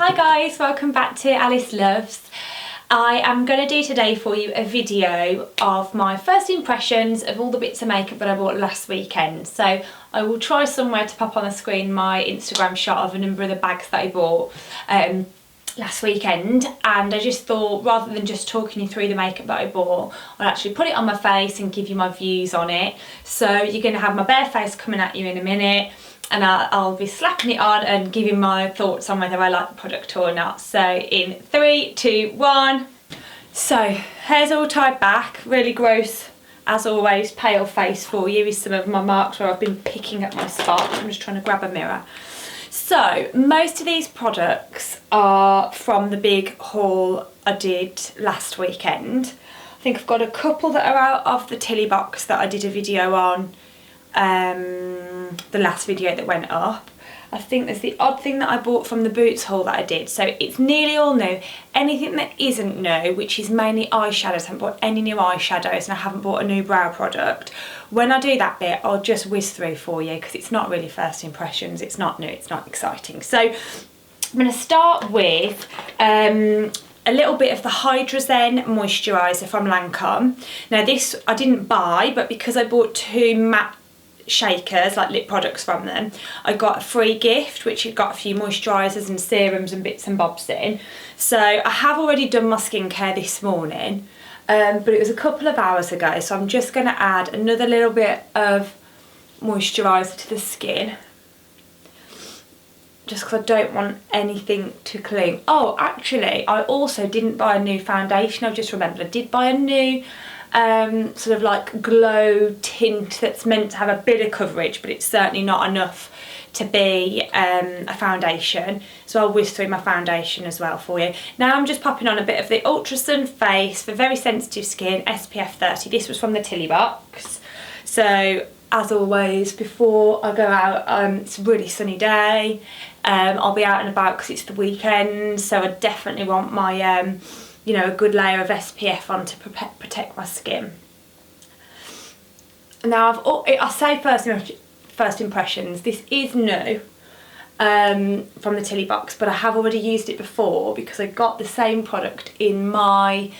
Hi guys, welcome back to Alice Loves. I am going to do today for you a video of my first impressions of all the bits of makeup that I bought last weekend. So I will try somewhere to pop on the screen my Instagram shot of a number of the bags that I bought last weekend, and I just thought rather than just talking you through the makeup that I bought, I'll actually put it on my face and give you my views on it. So you're going to have my bare face coming at you in a minute, and I'll be slapping it on and giving my thoughts on whether I like the product or not. So in 3, 2, 1. So hair's all tied back, really gross as always, pale face for you is some of my marks where I've been picking up my spots. I'm just trying to grab a mirror. So most of these products are from the big haul I did last weekend. I think I've got a couple that are out of the Tilly box that I did a video on, the last video that went up. I think there's the odd thing that I bought from the Boots haul that I did, so it's nearly all new. Anything that isn't new, which is mainly eyeshadows, I haven't bought any new eyeshadows and I haven't bought a new brow product. When I do that bit, I'll just whiz through for you because it's not really first impressions, it's not new, it's not exciting. So I'm going to start with a little bit of the HydraZen Moisturiser from Lancome. Now this I didn't buy, but because I bought 2 matte shakers, like lip products from them, I got a free gift which had got a few moisturisers and serums and bits and bobs in. So I have already done my skincare this morning, but it was a couple of hours ago, so I'm just going to add another little bit of moisturiser to the skin, just because I don't want anything to cling. Oh, actually I also didn't buy a new foundation. I've just remembered I did buy a new sort of like glow tint that's meant to have a bit of coverage, but it's certainly not enough to be a foundation. So I'll whiz through my foundation as well for you. Now I'm just popping on a bit of the Ultrasun Face for very sensitive skin SPF 30. This was from the Tilly box. So as always, before I go out, it's a really sunny day. I'll be out and about because it's the weekend, so I definitely want my you know, a good layer of SPF on to protect my skin. Now I say first impressions, this is new from the Tilly box, but I have already used it before because I got the same product in my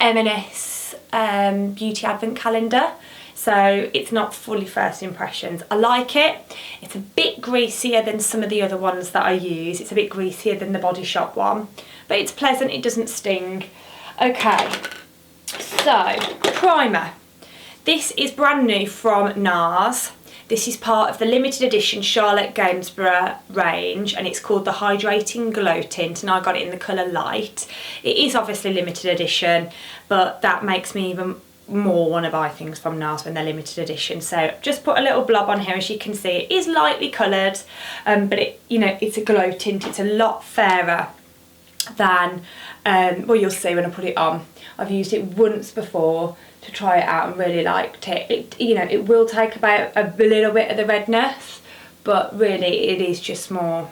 M&S beauty advent calendar. So it's not fully first impressions. I like it. It's a bit greasier than some of the other ones that I use. It's a bit greasier than the Body Shop one, but it's pleasant, it doesn't sting. Okay, so primer. This is brand new from Nars. This is part of the limited edition Charlotte Gainsbourg range, and it's called the Hydrating Glow Tint, and I got it in the colour Light. It is obviously limited edition, but that makes me even more want to buy things from Nars when they're limited edition. So just put a little blob on here. As you can see, it is lightly coloured, but it, you know, it's a glow tint. It's a lot fairer than well, you'll see when I put it on. I've used it once before to try it out and really liked it. You know, it will take about a little bit of the redness, but really it is just more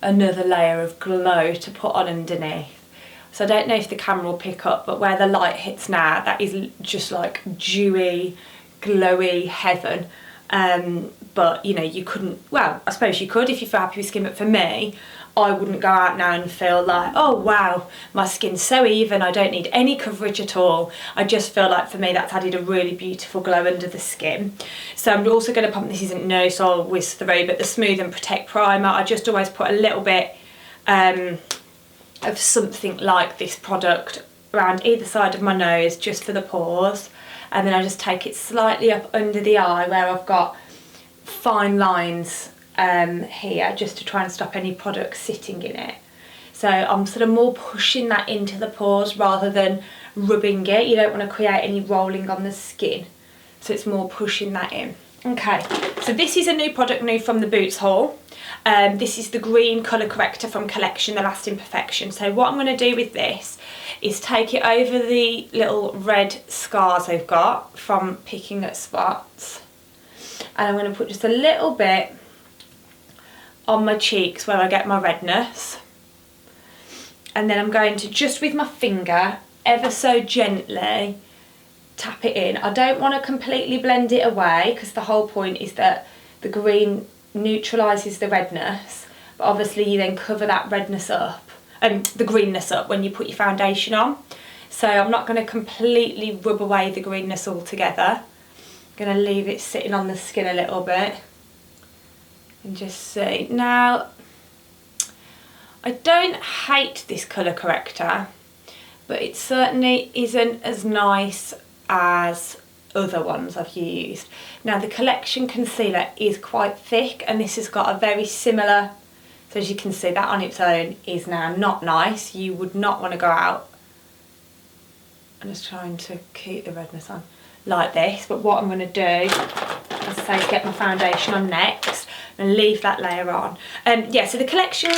another layer of glow to put on underneath. So I don't know if the camera will pick up, but where the light hits now, that is just like dewy, glowy heaven. But you know, you couldn't, well, I suppose you could if you feel happy with skin, but for me, I wouldn't go out now and feel like, oh wow, my skin's so even, I don't need any coverage at all. I just feel like for me that's added a really beautiful glow under the skin. So I'm also going to pump, this isn't new so I'll whiz through, but the Smooth and Protect Primer, I just always put a little bit of something like this product around either side of my nose just for the pores, and then I just take it slightly up under the eye where I've got fine lines here, just to try and stop any product sitting in it. So I'm sort of more pushing that into the pores rather than rubbing it. You don't want to create any rolling on the skin, so it's more pushing that in. Okay, so this is a new product, new from the Boots haul. This is the green colour corrector from Collection, the Last Imperfection. So what I'm going to do with this is take it over the little red scars I've got from picking at spots, and I'm going to put just a little bit on my cheeks where I get my redness, and then I'm going to just with my finger ever so gently tap it in. I don't want to completely blend it away because the whole point is that the green neutralises the redness, but but obviously you then cover that redness up and the greenness up when you put your foundation on. So I'm not going to completely rub away the greenness altogether. I'm going to leave it sitting on the skin a little bit and just see. Now, I don't hate this colour corrector, but it certainly isn't as nice as other ones I've used. Now, the Collection concealer is quite thick, and this has got a very similar, so as you can see, that on its own is now not nice. You would not want to go out. I'm just trying to keep the redness on like this, but what I'm going to do, as I say, get my foundation on next and leave that layer on. Yeah, so the Collection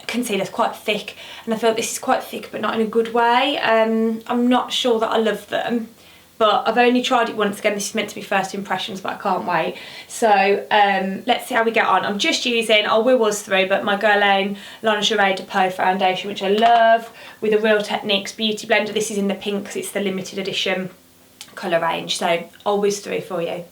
concealer is quite thick, and I feel this is quite thick but not in a good way. I'm not sure that I love them, but I've only tried it once. Again, this is meant to be first impressions, but I can't wait. So let's see how we get on. I'm just using, I will whiz through, but my Guerlain Lingerie de Peau foundation, which I love, with a Real Techniques beauty blender. This is in the pinks, it's the limited edition colour range, so I'll whiz through for you.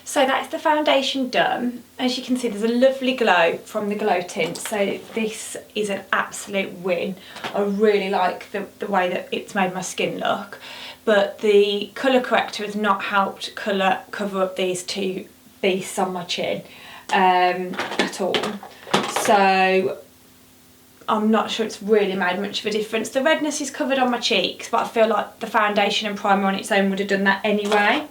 So that's the foundation done. As you can see, there's a lovely glow from the Glow Tint, so this is an absolute win. I really like the way that it's made my skin look, but the colour corrector has not helped cover up these two beasts on my chin at all. So I'm not sure it's really made much of a difference. The redness is covered on my cheeks, but I feel like the foundation and primer on its own would have done that anyway.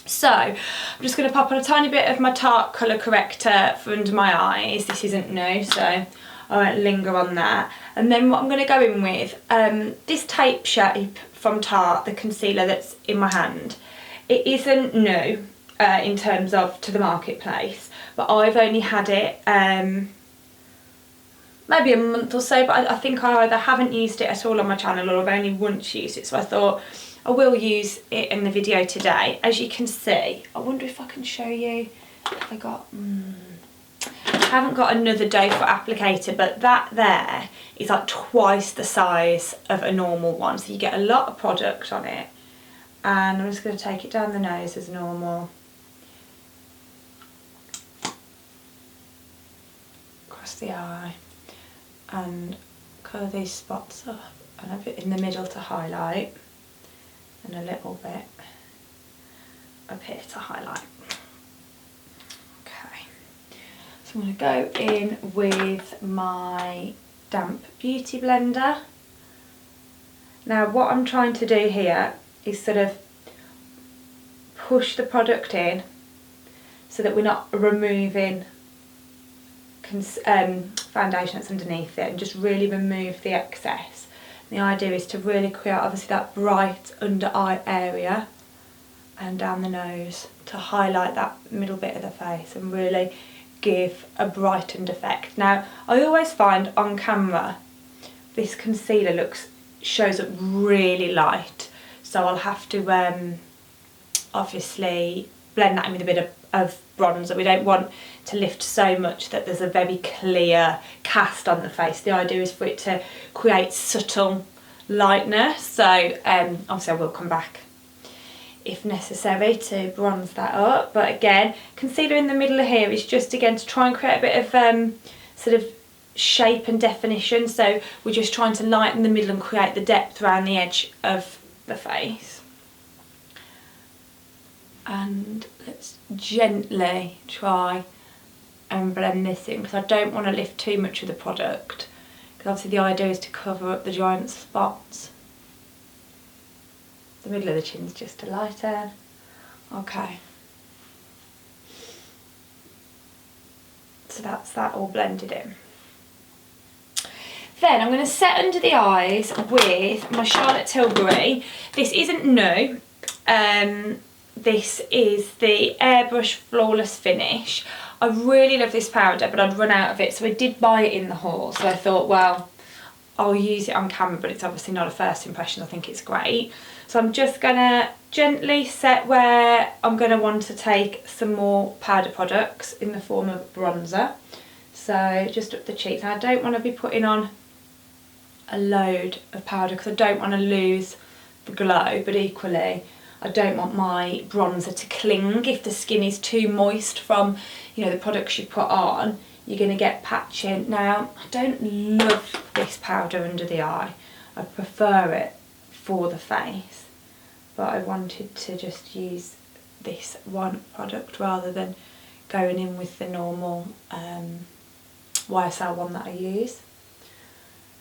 So I'm just going to pop on a tiny bit of my Tarte colour corrector for under my eyes. This isn't new, so I won't linger on that. And then what I'm going to go in with, this Tape Shape from Tarte, the concealer that's in my hand. It isn't new in terms of to the marketplace, but I've only had it maybe a month or so, but I think I either haven't used it at all on my channel or I've only once used it, so I thought I will use it in the video today. As you can see, I wonder if I can show you if I got, I haven't got another doe foot applicator, but that there is like twice the size of a normal one, so you get a lot of product on it. And I'm just going to take it down the nose as normal, across the eye, and colour these spots up, and a bit in the middle to highlight, and a little bit up here to highlight. Okay, so I'm going to go in with my damp beauty blender. Now what I'm trying to do here is sort of push the product in so that we're not removing foundation that's underneath it, and just really remove the excess. The idea is to really create obviously that bright under eye area and down the nose to highlight that middle bit of the face and really give a brightened effect. Now I always find on camera this concealer shows up really light, so I'll have to obviously blend that in with a bit of bronzer. We don't want to lift so much that there's a very clear cast on the face. The idea is for it to create subtle lightness, so obviously I will come back if necessary to bronze that up, but again, concealer in the middle here is just again to try and create a bit of sort of shape and definition, so we're just trying to lighten the middle and create the depth around the edge of the face. And let's gently try and blend this in, because I don't want to lift too much of the product, because obviously the idea is to cover up the giant spots. The middle of the chin's just a lighter. Okay, so that's that all blended in. Then I'm going to set under the eyes with my Charlotte Tilbury. This isn't new. This is the Airbrush Flawless Finish. I really love this powder, but I'd run out of it, so I did buy it in the haul. So I thought, well, I'll use it on camera, but it's obviously not a first impression. I think it's great. So I'm just gonna gently set where I'm gonna want to take some more powder products in the form of bronzer. So just up the cheeks. And I don't want to be putting on a load of powder because I don't want to lose the glow, but equally I don't want my bronzer to cling. If the skin is too moist from, you know, the products you put on, you're going to get patching. Now, I don't love this powder under the eye. I prefer it for the face, but I wanted to just use this one product rather than going in with the normal YSL one that I use.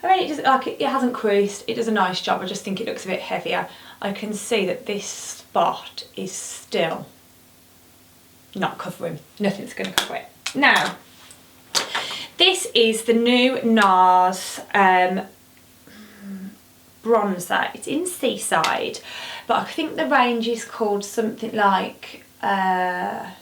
I mean, it hasn't creased, it does a nice job. I just think it looks a bit heavier. I can see that this spot is still not covering, nothing's going to cover it. Now, this is the new Nars bronzer. It's in Seaside, but I think the range is called something like, I'll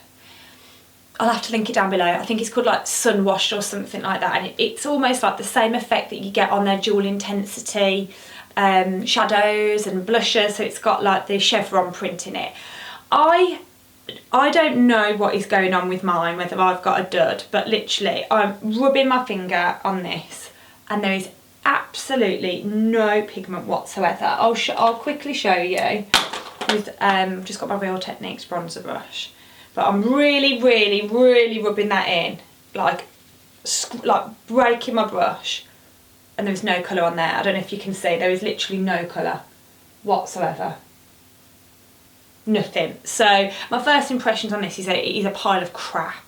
have to link it down below. I think it's called like Sun Washed or something like that, and it's almost like the same effect that you get on their dual intensity shadows and blushes, so it's got like the chevron print in it. I don't know what is going on with mine, whether I've got a dud, but literally I'm rubbing my finger on this and there is absolutely no pigment whatsoever. I'll quickly show you with just got my Real Techniques bronzer brush, but I'm really rubbing that in, like breaking my brush, and there's no colour on there. I don't know if you can see, there is literally no colour whatsoever. Nothing. So my first impressions on this is that it is a pile of crap.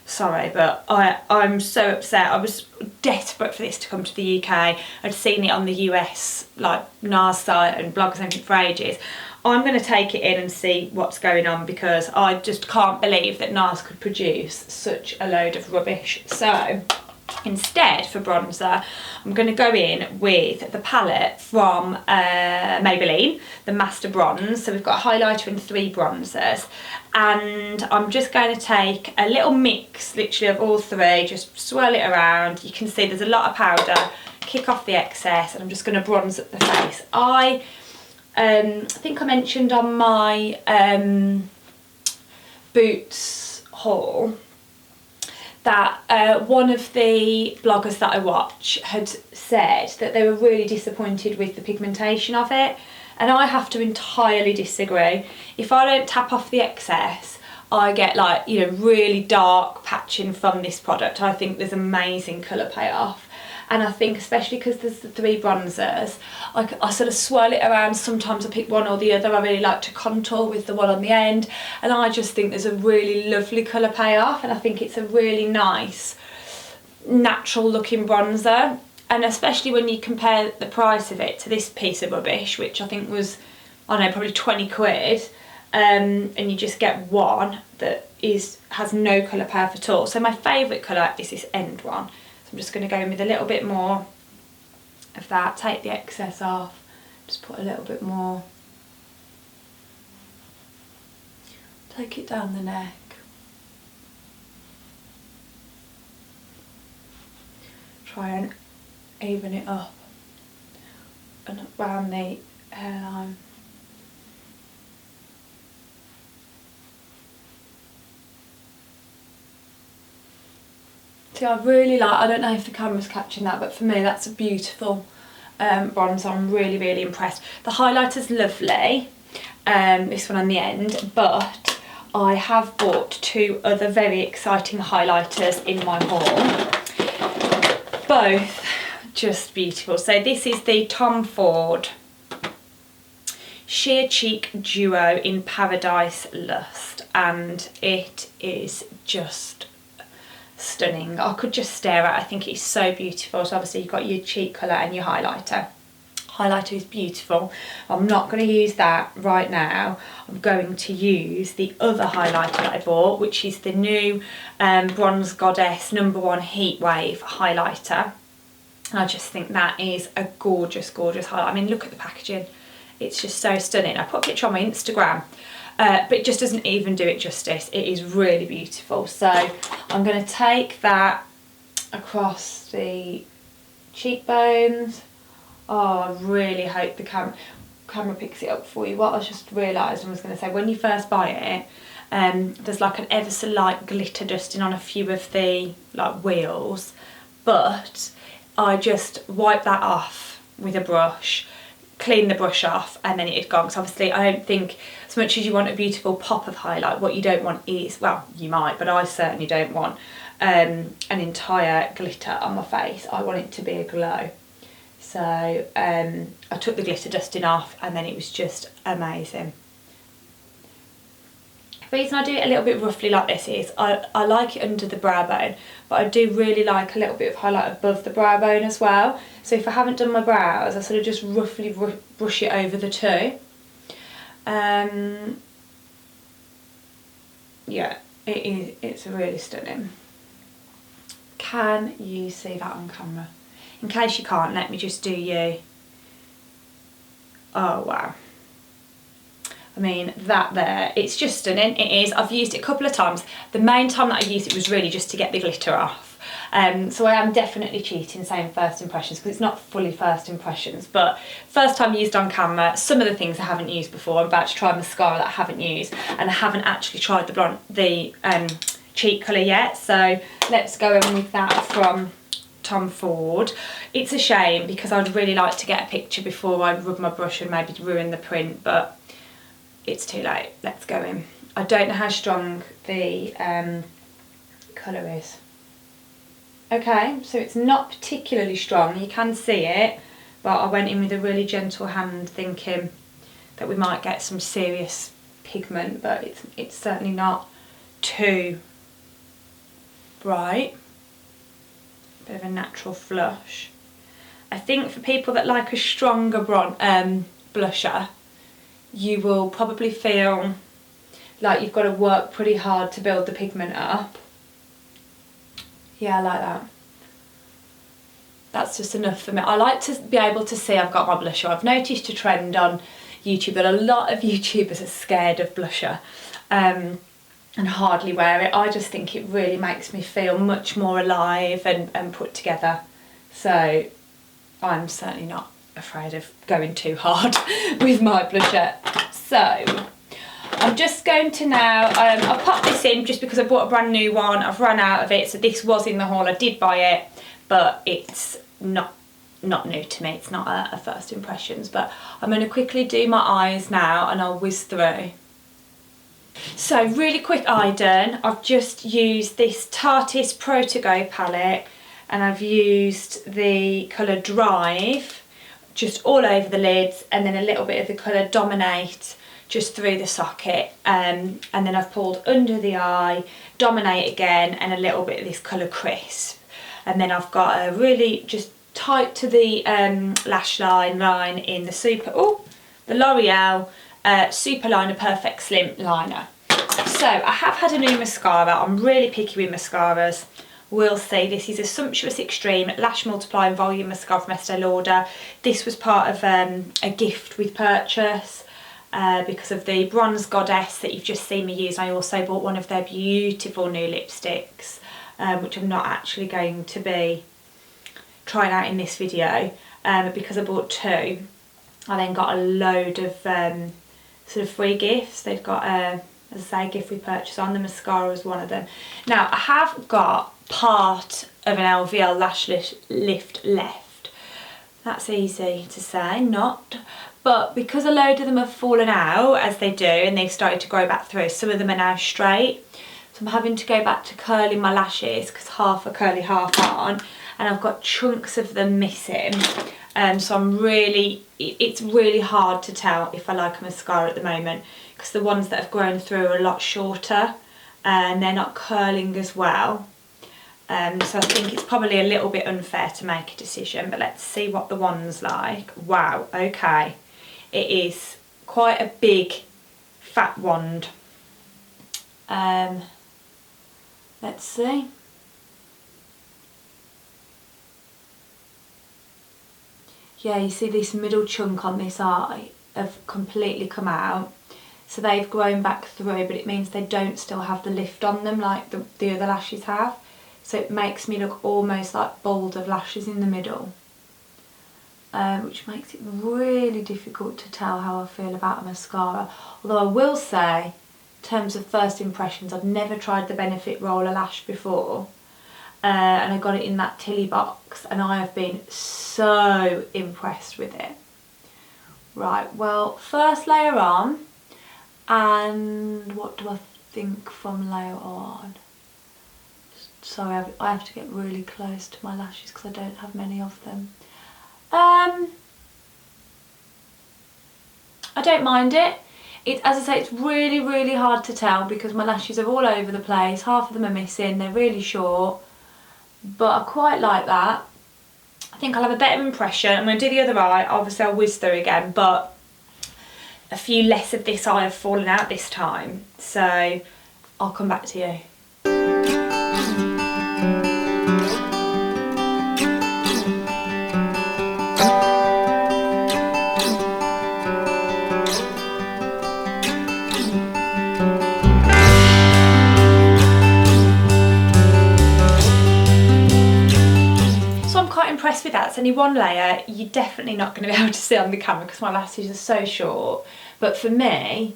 Sorry, but I'm so upset. I was desperate for this to come to the UK. I'd seen it on the US like Nars site and blogs and everything for ages. I'm going to take it in and see what's going on, because I just can't believe that Nars could produce such a load of rubbish. So instead, for bronzer, I'm going to go in with the palette from Maybelline, the Master Bronze. So we've got a highlighter and 3 bronzers, and I'm just going to take a little mix literally of all 3, just swirl it around. You can see there's a lot of powder, kick off the excess, and I'm just going to bronze up the face. I think I mentioned on my Boots haul that one of the bloggers that I watch had said that they were really disappointed with the pigmentation of it, and I have to entirely disagree. If I don't tap off the excess, I get like, you know, really dark patching from this product. I think there's amazing colour payoff. And I think especially because there's the 3 bronzers, I sort of swirl it around. Sometimes I pick one or the other. I really like to contour with the one on the end, and I just think there's a really lovely colour payoff, and I think it's a really nice natural looking bronzer. And especially when you compare the price of it to this piece of rubbish, which I think was, I don't know, probably 20 quid, and you just get one that has no colour payoff at all. So my favourite colour is this end one. So I'm just going to go in with a little bit more of that, take the excess off, just put a little bit more, take it down the neck, try and even it up and around the hairline. See, I really like, I don't know if the camera's catching that, but for me that's a beautiful bronzer. I'm really impressed. The highlighter's lovely, this one on the end, but I have bought 2 other very exciting highlighters in my haul. Both just beautiful. So this is the Tom Ford Sheer Cheek Duo in Paradise Lust, and it is just stunning. I could just stare at it. I think it's so beautiful. So obviously you've got your cheek colour and your highlighter. Highlighter is beautiful. I'm not going to use that right now. I'm going to use the other highlighter that I bought, which is the new Bronze Goddess #1 Heat Wave highlighter. And I just think that is a gorgeous highlight. I mean, look at the packaging. It's just so stunning. I put a picture on my Instagram but it just doesn't even do it justice. It is really beautiful. So I'm going to take that across the cheekbones. Oh, I really hope the camera picks it up for you. What I just realised I was going to say, when you first buy it, there's like an ever so light glitter dusting on a few of the like wheels, but I just wipe that off with a brush, clean the brush off, and then it had gone. Because obviously I don't think, as much as you want a beautiful pop of highlight, what you don't want is, well, you might, but I certainly don't want an entire glitter on my face. I want it to be a glow. So I took the glitter dusting off, and then it was just amazing. The reason I do it a little bit roughly like this is I like it under the brow bone, but I do really like a little bit of highlight above the brow bone as well. So if I haven't done my brows, I sort of just roughly brush it over the two. Yeah, it's really stunning. Can you see that on camera? In case you can't, let me just do you. Oh wow. I mean, that there, it's just stunning. It is. I've used it a couple of times. The main time that I used it was really just to get the glitter off. So I am definitely cheating saying first impressions, because it's not fully first impressions, but first time used on camera. Some of the things I haven't used before. I'm about to try mascara that I haven't used, and I haven't actually tried the cheek colour yet. So let's go in with that from Tom Ford. It's a shame because I'd really like to get a picture before I rub my brush and maybe ruin the print, but it's too late. Let's go in. I don't know how strong the colour is. Okay, so it's not particularly strong. You can see it, but I went in with a really gentle hand thinking that we might get some serious pigment, but it's certainly not too bright. Bit of a natural flush. I think for people that like a stronger blusher, you will probably feel like you've got to work pretty hard to build the pigment up. Yeah, I like that. That's just enough for me. I like to be able to see I've got my blusher. I've noticed a trend on YouTube that a lot of YouTubers are scared of blusher and hardly wear it. I just think it really makes me feel much more alive and put together. So I'm certainly not afraid of going too hard with my blusher. So I'm just going to now, I'll pop this in just because I bought a brand new one. I've run out of it, so this was in the haul. I did buy it, but it's not new to me. It's not a first impressions, but I'm going to quickly do my eyes now and I'll whiz through. So really quick eye done. I've just used this Tarte Pro to Go palette, and I've used the colour Drive just all over the lids, and then a little bit of the colour Dominate just through the socket, and then I've pulled under the eye, Dominate again, and a little bit of this colour Crisp. And then I've got a really just tight to the lash line in the L'Oreal Super Liner Perfect Slim Liner. So I have had a new mascara. I'm really picky with mascaras. We'll see. This is a Sumptuous Extreme Lash Multiplying Volume Mascara from Estee Lauder. This was part of a gift with purchase because of the Bronze Goddess that you've just seen me use. I also bought one of their beautiful new lipsticks, which I'm not actually going to be trying out in this video because I bought two. I then got a load of sort of free gifts. They've got as I say, gift with purchase on. The mascara is one of them. Now I have got part of an LVL lash lift left. That's easy to say, not, but because a load of them have fallen out, as they do, and they've started to grow back through, some of them are now straight, so I'm having to go back to curling my lashes because half are curly, half aren't, and I've got chunks of them missing. So it's really hard to tell if I like a mascara at the moment because the ones that have grown through are a lot shorter and they're not curling as well. So I think it's probably a little bit unfair to make a decision, but let's see what the one's like. Wow, okay. It is quite a big fat wand. Let's see. Yeah, you see this middle chunk on this eye have completely come out. so they've grown back through, but it means they don't still have the lift on them like the other lashes have. So it makes me look almost like bald of lashes in the middle, which makes it really difficult to tell how I feel about a mascara. Although I will say, in terms of first impressions, I've never tried the Benefit Roller Lash before, and I got it in that Tilly box, and I have been so impressed with it. Right, well, first layer on, and what do I think from layer on? Sorry, I have to get really close to my lashes because I don't have many of them. I don't mind it. As I say, it's really, really hard to tell because my lashes are all over the place. Half of them are missing, they're really short, but I quite like that. I think I'll have a better impression. I'm going to do the other eye. Obviously I'll whiz through again, but a few less of this eye have fallen out this time, so I'll come back to you. Impressed with that. It's only one layer. You're definitely not going to be able to see on the camera because my lashes are so short, but for me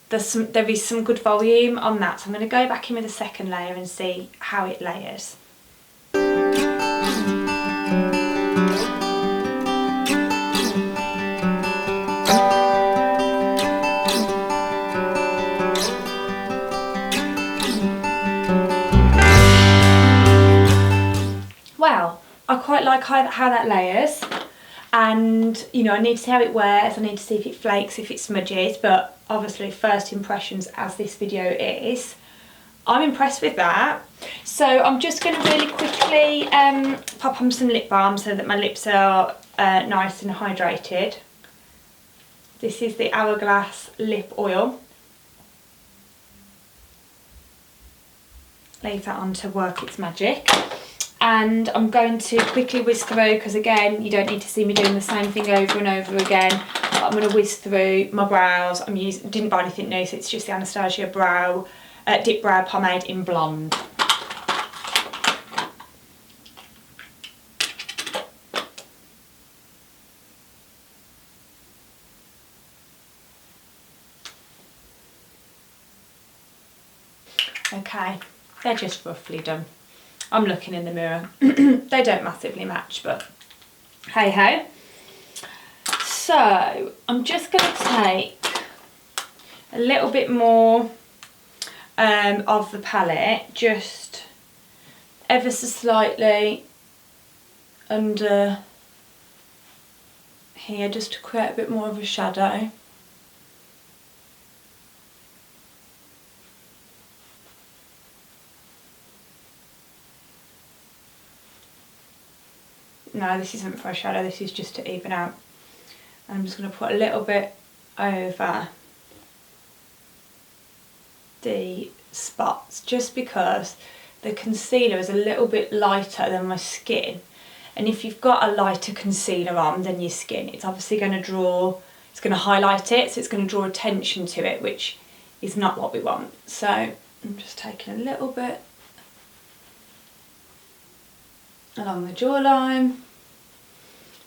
there is some good volume on that, so I'm going to go back in with a second layer and see how it layers. Well, I quite like how that layers, and you know, I need to see how it wears, I need to see if it flakes, if it smudges, but obviously first impressions, as this video is, I'm impressed with that. So I'm just going to really quickly pop on some lip balm so that my lips are nice and hydrated. This is the Hourglass Lip Oil. Leave that on to work its magic. And I'm going to quickly whiz through, because again, you don't need to see me doing the same thing over and over again. But I'm going to whiz through my brows. Didn't buy anything new, so it's just the Anastasia Dip Brow Pomade in Blonde. Okay, they're just roughly done. I'm looking in the mirror. They don't massively match, but hey ho. So I'm just going to take a little bit more of the palette, just ever so slightly under here, just to create a bit more of a shadow. No, this isn't for a shadow, this is just to even out. And I'm just going to put a little bit over the spots, just because the concealer is a little bit lighter than my skin. And if you've got a lighter concealer on than your skin, it's obviously going to it's going to highlight it, so it's going to draw attention to it, which is not what we want. So I'm just taking a little bit along the jawline,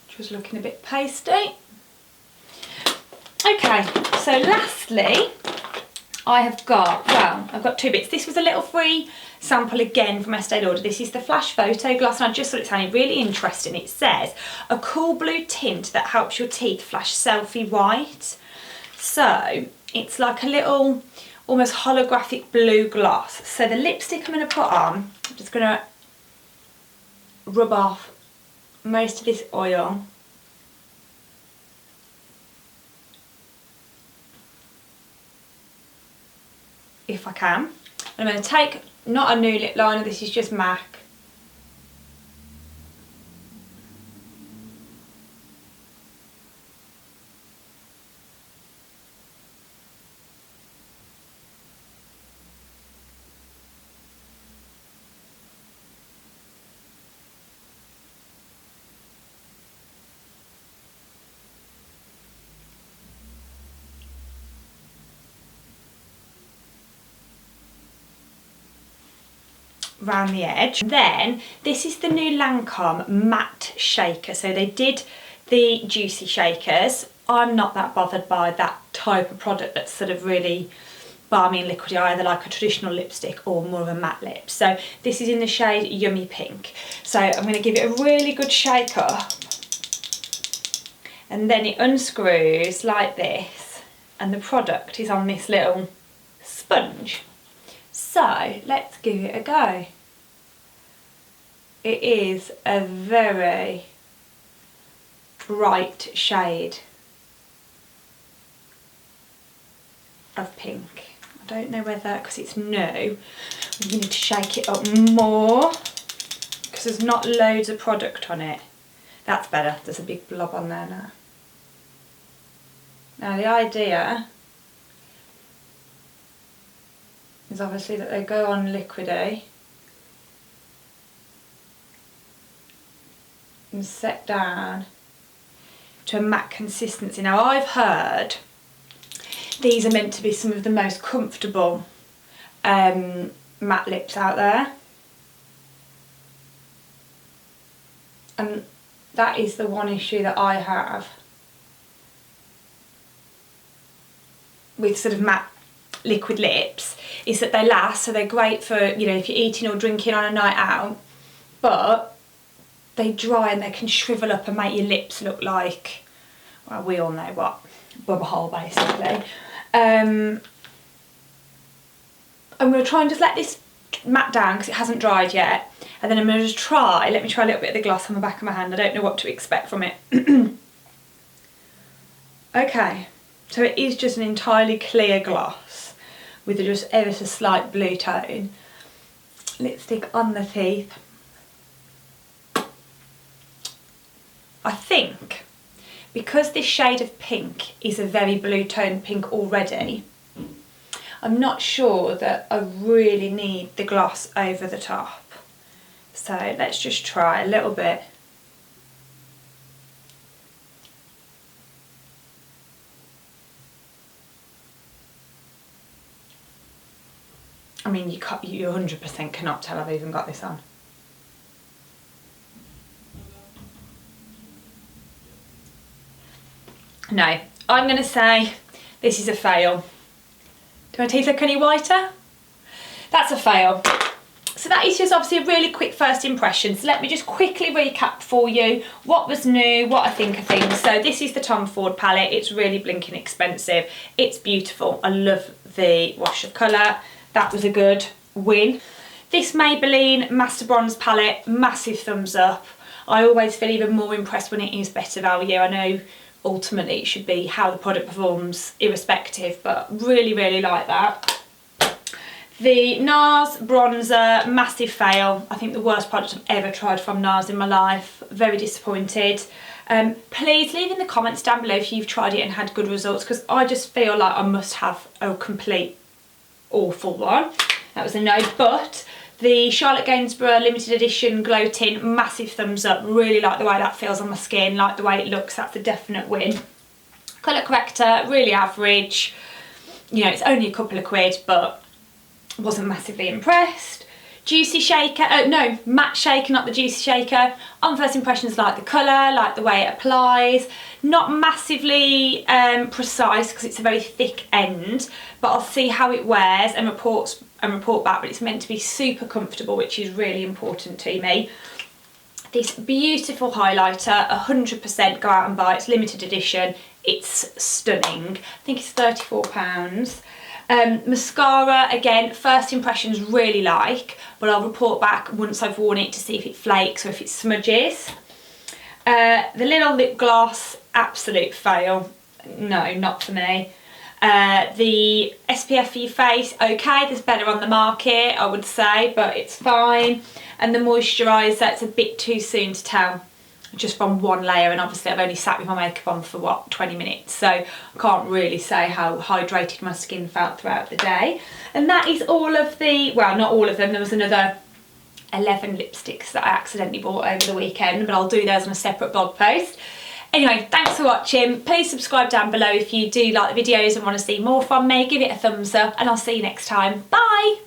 which was looking a bit pasty. Okay, so lastly, I've got two bits. This was a little free sample again from Estee Lauder. This is the Flash Photo Gloss, and I just thought it sounded really interesting. It says, a cool blue tint that helps your teeth flash selfie white. So it's like a little, almost holographic blue gloss. So the lipstick I'm going to put on, I'm just going to rub off most of this oil. If I can. I'm going to take, not a new lip liner, this is just MAC. around the edge. Then this is the new Lancome Matte Shaker. So they did the juicy shakers. I'm not that bothered by that type of product that's sort of really balmy and liquidy, either like a traditional lipstick or more of a matte lip. So this is in the shade Yummy Pink. So I'm going to give it a really good shake up, and then it unscrews like this, and the product is on this little sponge. So let's give it a go. It is a very bright shade of pink. I don't know whether, because it's new, we need to shake it up more because there's not loads of product on it. That's better, there's a big blob on there now. Now the idea is obviously that they go on liquidy and set down to a matte consistency. Now I've heard these are meant to be some of the most comfortable matte lips out there, and that is the one issue that I have with sort of matte liquid lips, is that they last, so they're great for, you know, if you're eating or drinking on a night out, but they dry and they can shrivel up and make your lips look like, well, we all know what, bubble hole basically. I'm going to try and just let this matte down because it hasn't dried yet, and then I'm going to just let me try a little bit of the gloss on the back of my hand. I don't know what to expect from it. Okay, so it is just an entirely clear gloss with just ever so slight blue tone. Lipstick on the teeth. I think because this shade of pink is a very blue toned pink already, I'm not sure that I really need the gloss over the top. So let's just try a little bit. I mean, you 100% cannot tell I've even got this on. No, I'm going to say this is a fail. Do my teeth look any whiter? That's a fail. So that is just obviously a really quick first impression. So let me just quickly recap for you what was new, what I think of things. So this is the Tom Ford palette. It's really blinking expensive. It's beautiful. I love the wash of colour. That was a good win. This Maybelline Master Bronze palette, massive thumbs up. I always feel even more impressed when it is better value. I know ultimately it should be how the product performs irrespective, but really, really like that. The Nars bronzer, massive fail. I think the worst product I've ever tried from Nars in my life. Very disappointed. Please leave in the comments down below if you've tried it and had good results, because I just feel like I must have a complete awful one. That was a no. But the Charlotte Gainsbourg limited edition glow tint, massive thumbs up. Really like the way that feels on my skin, like the way it looks. That's a definite win. Colour corrector, really average. You know, it's only a couple of quid, but wasn't massively impressed. Juicy shaker, oh no, matte shaker, not the juicy shaker. On first impressions, like the colour, like the way it applies. Not massively precise because it's a very thick end, but I'll see how it wears and report back. But it's meant to be super comfortable, which is really important to me. This beautiful highlighter, 100% go out and buy. It's limited edition. It's stunning. I think it's £34. Mascara, again, first impressions really like, but I'll report back once I've worn it to see if it flakes or if it smudges. The little lip gloss, absolute fail. No, not for me. The SPF for your face, okay, there's better on the market, I would say, but it's fine. And the moisturiser, it's a bit too soon to tell just from one layer, and obviously I've only sat with my makeup on for what, 20 minutes, so I can't really say how hydrated my skin felt throughout the day. And that is all of the, well, not all of them, there was another 11 lipsticks that I accidentally bought over the weekend, but I'll do those on a separate blog post. Anyway, thanks for watching. Please subscribe down below if you do like the videos and want to see more from me. Give it a thumbs up, and I'll see you next time. Bye!